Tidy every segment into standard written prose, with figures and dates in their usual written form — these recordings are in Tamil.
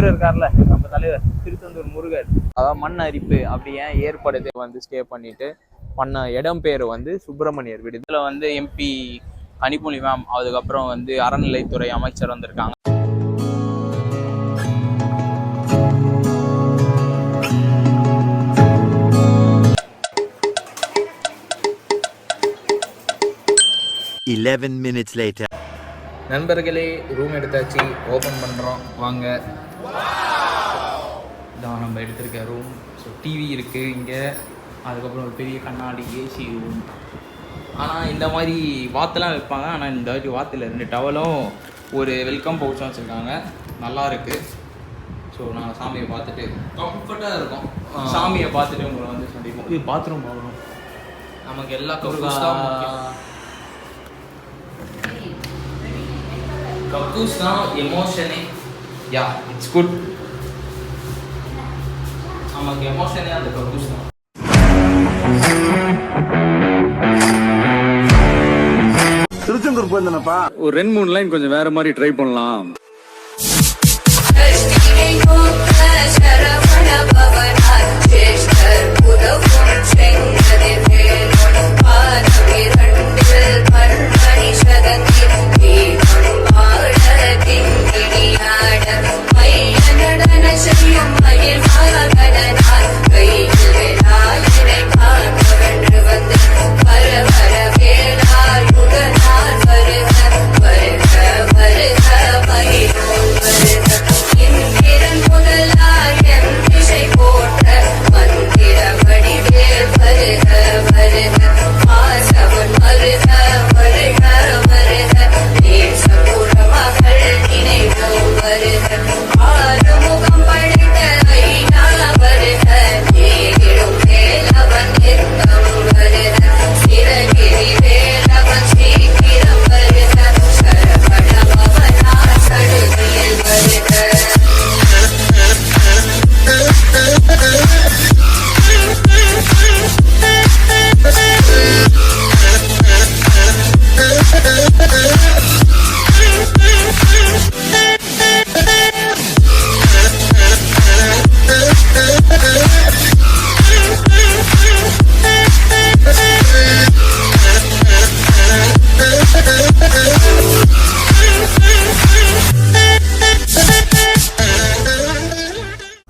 இருக்கார்ல நம்ம தலைவர் திருச்செந்தூர் முருகர், அதாவது மண் அரிப்பு அப்படி ஏன் ஏற்படுது வந்து ஸ்டே பண்ணிட்டு பண்ண இடம் பேர் வந்து சுப்பிரமணியர் வீடு. இதுல வந்து எம்பி கனிமொழி மேம், அதுக்கப்புறம் வந்து அறநிலைத்துறை அமைச்சர் வந்திருக்காங்க. நண்பர்களே, ரூம் எடுத்தாச்சு, ஓப்பன் பண்ணுறோம் வாங்க. இதான் நம்ம எடுத்திருக்க ரூம். ஸோ டிவி இருக்குது இங்கே, அதுக்கப்புறம் ஒரு பெரிய கண்ணாடி ஏசி ரூம். ஆனால் இந்த மாதிரி வாத்தெல்லாம் வைப்பாங்க, ஆனால் இந்த வாட்டி வாத்தில் 2 டவலும் ஒரு வெல்கம் பவுச்சும் வச்சுருக்காங்க. நல்லா இருக்குது. ஸோ நாங்கள் சாமியை பார்த்துட்டு கம்ஃபர்ட்டாக இருக்கும். சாமியை பார்த்துட்டு உங்களை வந்து சந்திப்போம். இது பாத்ரூம் பார்க்கணும், நமக்கு எல்லா கக்கூஸ் தான் எமோஷனே. யா, இட்ஸ் குட். நமக்கு எமோஷனே அந்த கக்கூஸ் தான். திருச்செந்தூர் போயிருந்தேனப்பா, ஒரு 2-3 லைன் கொஞ்சம் வேற மாதிரி ட்ரை பண்ணலாம்.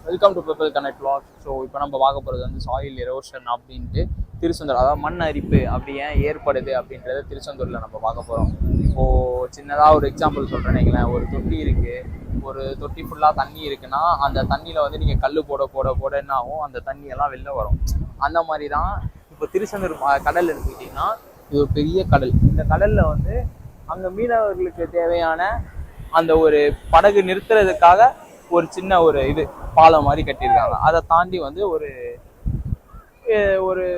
Welcome to people connect vlog. So இப்போ நம்ம பார்க்க போகிறது வந்து சாயில் எரோஷன் அப்படின்ட்டு திருச்செந்தூர், அதாவது மண் அரிப்பு அப்படி ஏன் ஏற்படுது அப்படின்றத திருச்செந்தூரில் நம்ம பார்க்க போகிறோம். இப்போது சின்னதாக ஒரு எக்ஸாம்பிள் சொல்கிறேன்னு, ஒரு தொட்டி இருக்குது, ஒரு தொட்டி ஃபுல்லாக தண்ணி இருக்குன்னா அந்த தண்ணியில் வந்து நீங்கள் கல் போட என்ன ஆகும், அந்த தண்ணியெல்லாம் வெளில வரும். அந்த மாதிரி தான் இப்போ திருச்செந்தூர் கடல் எடுத்துக்கிட்டிங்கன்னா இது ஒரு பெரிய கடல். இந்த கடலில் வந்து அங்கே மீனவர்களுக்கு தேவையான அந்த ஒரு படகு நிறுத்துறதுக்காக ஒரு சின்ன ஒரு இது பாலம் மாதிரி கட்டியிருக்காங்க. அதை தாண்டி வந்து ஒரு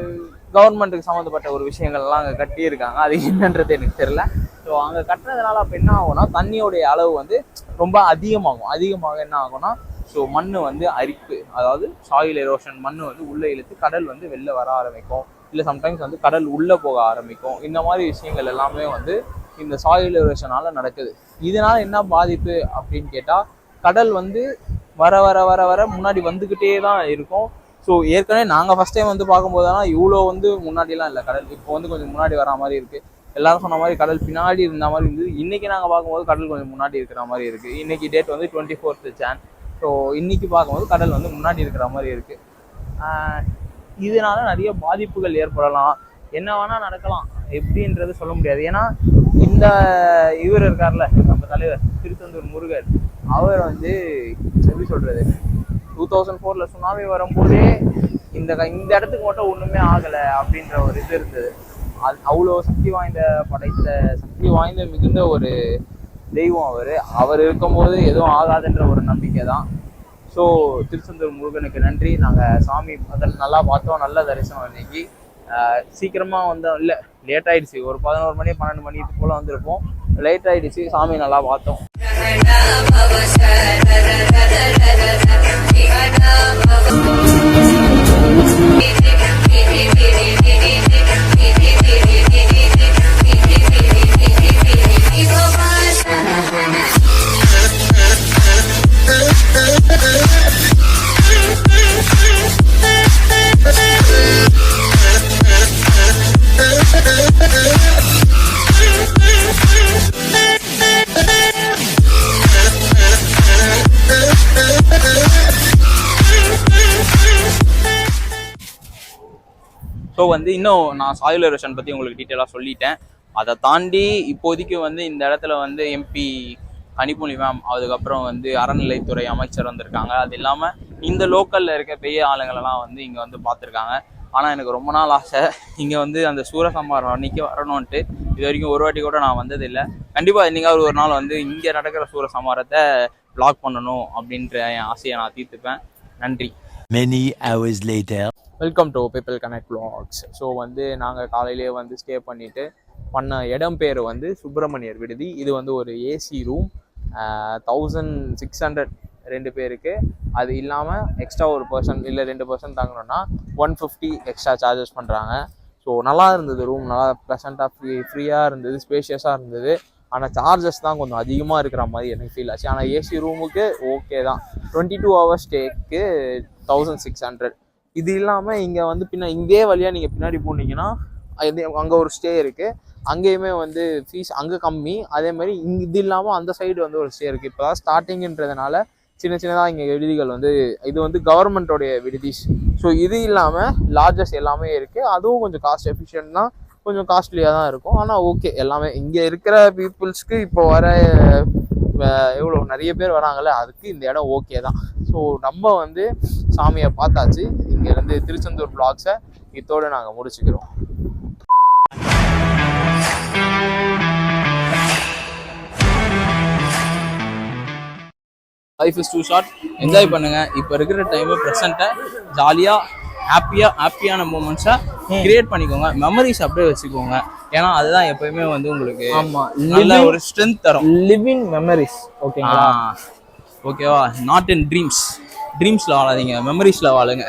கவர்மெண்ட்டுக்கு சம்மந்தப்பட்ட ஒரு விஷயங்கள்லாம் அங்கே கட்டியிருக்காங்க. அது என்னன்றது எனக்கு தெரியல. ஸோ அங்கே கட்டுறதுனால அப்போ என்ன ஆகும்னா தண்ணியோடைய அளவு வந்து ரொம்ப அதிகமாக என்ன ஆகும்னா, ஸோ மண் வந்து அரிப்பு, அதாவது சாயில் எரோஷன், மண் வந்து உள்ளே இழுத்து கடல் வந்து வெளில வர ஆரம்பிக்கும். இல்லை சம்டைம்ஸ் வந்து கடல் உள்ளே போக ஆரம்பிக்கும். இந்த மாதிரி விஷயங்கள் எல்லாமே வந்து இந்த சாயில் எரோஷனால் நடக்குது. இதனால் என்ன பாதிப்பு அப்படின்னு கேட்டால், கடல் வந்து வர வர வர வர முன்னாடி வந்துக்கிட்டே தான் இருக்கும். ஸோ ஏற்கனவே நாங்கள் ஃபஸ்ட் டைம் வந்து பார்க்கும்போதெல்லாம் இவ்வளோ வந்து முன்னாடிலாம் இல்லை கடல். இப்போ வந்து கொஞ்சம் முன்னாடி வர மாதிரி இருக்குது. எல்லாரும் சொன்ன மாதிரி கடல் பின்னாடி இருந்த மாதிரி இருந்தது. இன்றைக்கி நாங்கள் பார்க்கும்போது கடல் கொஞ்சம் முன்னாடி இருக்கிற மாதிரி இருக்குது. இன்றைக்கி டேட் வந்து 24th Jan. ஸோ இன்றைக்கி பார்க்கும்போது கடல் வந்து முன்னாடி இருக்கிற மாதிரி இருக்குது. இதனால நிறைய பாதிப்புகள் ஏற்படலாம், என்ன வேணால் நடக்கலாம், எப்படின்றது சொல்ல முடியாது. ஏன்னா இந்த இவர் இருக்கார்ல நம்ம தலைவர் திருச்செந்தூர் முருகர், அவர் வந்து எப்படி சொல்கிறது, 2004 சுனாமி வரும்போதே இந்த இடத்துக்கு மட்டும் ஒன்றுமே ஆகலை அப்படின்ற ஒரு இது இருந்தது. அது அவ்வளோ சக்தி வாய்ந்த மிகுந்த ஒரு தெய்வம் அவர் இருக்கும்போது எதுவும் ஆகாதுன்ற ஒரு நம்பிக்கை தான். ஸோ திருச்செந்தூர் முருகனுக்கு நன்றி. நாங்கள் சாமி அதில் நல்லா பார்த்தோம், நல்ல தரிசனம். இன்னைக்கு சீக்கிரமாக வந்தோம், இல்லை லேட் ஆகிடுச்சு, ஒரு 11 மணி 12 மணி இது போல் வந்திருப்போம். லேட் ஆகிடுச்சு, சாமி நல்லா பார்த்தோம். ஸோ வந்து இன்னும் நான் சாயில் எரோஷன் பற்றி உங்களுக்கு டீட்டெயிலாக சொல்லிட்டேன். அதை தாண்டி இப்போதைக்கு வந்து இந்த இடத்துல வந்து எம்பி கனிமொழி மேம், அதுக்கப்புறம் வந்து அறநிலைத்துறை அமைச்சர் வந்திருக்காங்க. அது இல்லாமல் இந்த லோக்கலில் இருக்க பெரிய ஆளுங்களெல்லாம் வந்து இங்கே வந்து பார்த்துருக்காங்க. ஆனால் எனக்கு ரொம்ப நாள் ஆசை இங்கே வந்து அந்த சூரசம்ஹாரம் அன்னைக்கு வரணும்ன்ட்டு. இது வரைக்கும் ஒரு வாட்டி கூட நான் வந்ததில்லை. கண்டிப்பாக என்னைக்காவது ஒரு நாள் வந்து இங்கே நடக்கிற சூரசம்ஹாரத்தை வ்ளாக் பண்ணணும் அப்படின்ற என் ஆசையை நான் தீர்த்துப்பேன். நன்றி. Many hours later. Welcome to people connect vlogs. So வந்து நாங்கள் காலையிலேயே வந்து ஸ்டே பண்ணிவிட்டு பண்ண இடம் பேர் வந்து சுப்பிரமணியர் விடுதி. இது வந்து ஒரு ஏசி ரூம், 1600 2 பேருக்கு. அது இல்லாமல் எக்ஸ்ட்ரா ஒரு பர்சன் இல்லை 2 பர்சன் தாங்கணும்னா 150 எக்ஸ்ட்ரா சார்ஜஸ் பண்ணுறாங்க. ஸோ நல்லா இருந்தது ரூம், நல்லா ப்ளசண்ட்டாக ஃப்ரீயாக இருந்தது, ஸ்பேஷியஸாக இருந்தது. ஆனால் சார்ஜஸ் தான் கொஞ்சம் அதிகமாக இருக்கிற மாதிரி எனக்கு ஃபீல் ஆச்சு. ஆனால் ஏசி ரூமுக்கு ஓகே தான். 22 hours ஸ்டேக்கு 1600. இது இல்லாமல் இங்கே வந்து இதே வழியாக நீங்கள் பின்னாடி போனீங்கன்னா அங்கே ஒரு ஸ்டே இருக்குது. அங்கேயுமே வந்து ஃபீஸ் அங்கே கம்மி. அதே மாதிரி இது இல்லாமல் அந்த சைடு வந்து ஒரு ஸ்டே இருக்குது. இப்போ தான் ஸ்டார்டிங்குன்றதுனால சின்னதாக இங்கே விடுதிகள் வந்து இது வந்து கவர்மெண்ட்டோடைய விடுதிஸ். ஸோ இது இல்லாமல் லாட்ஜஸ் எல்லாமே இருக்குது. அதுவும் கொஞ்சம் காஸ்ட் எஃபிஷியன்ட் தான், கொஞ்சம் காஸ்ட்லியாக தான் இருக்கும். ஆனால் ஓகே, எல்லாமே இங்கே இருக்கிற பீப்புள்ஸ்க்கு இப்போ வர எவ்வளோ நிறைய பேர் வராங்கல்ல, அதுக்கு இந்த இடம் ஓகே தான். ஸோ நம்ம வந்து சாமியை பார்த்தாச்சு. இங்கேருந்து திருச்செந்தூர் வ்ளாக்ஸை இதோடு நாங்கள் முடிச்சுக்கிறோம். Life is too short. Enjoy பண்ணுங்க. இப்போ இருக்கிற டைம் ப்ரெசென்ட்டை ஜாலியாக ஹாப்பியான மூமெண்ட்ஸை கிரியேட் பண்ணிக்கோங்க. மெமரிஸ் அப்படியே வச்சுக்கோங்க. ஏன்னா அதுதான் எப்பயுமே வந்து உங்களுக்கு நல்ல ஒரு ஸ்ட்ரென்த் தரும். Living memories. ஓகேவா? நாட் இன் ட்ரீம்ஸில் வாழாதீங்க, மெமரிஸில் வாழுங்க.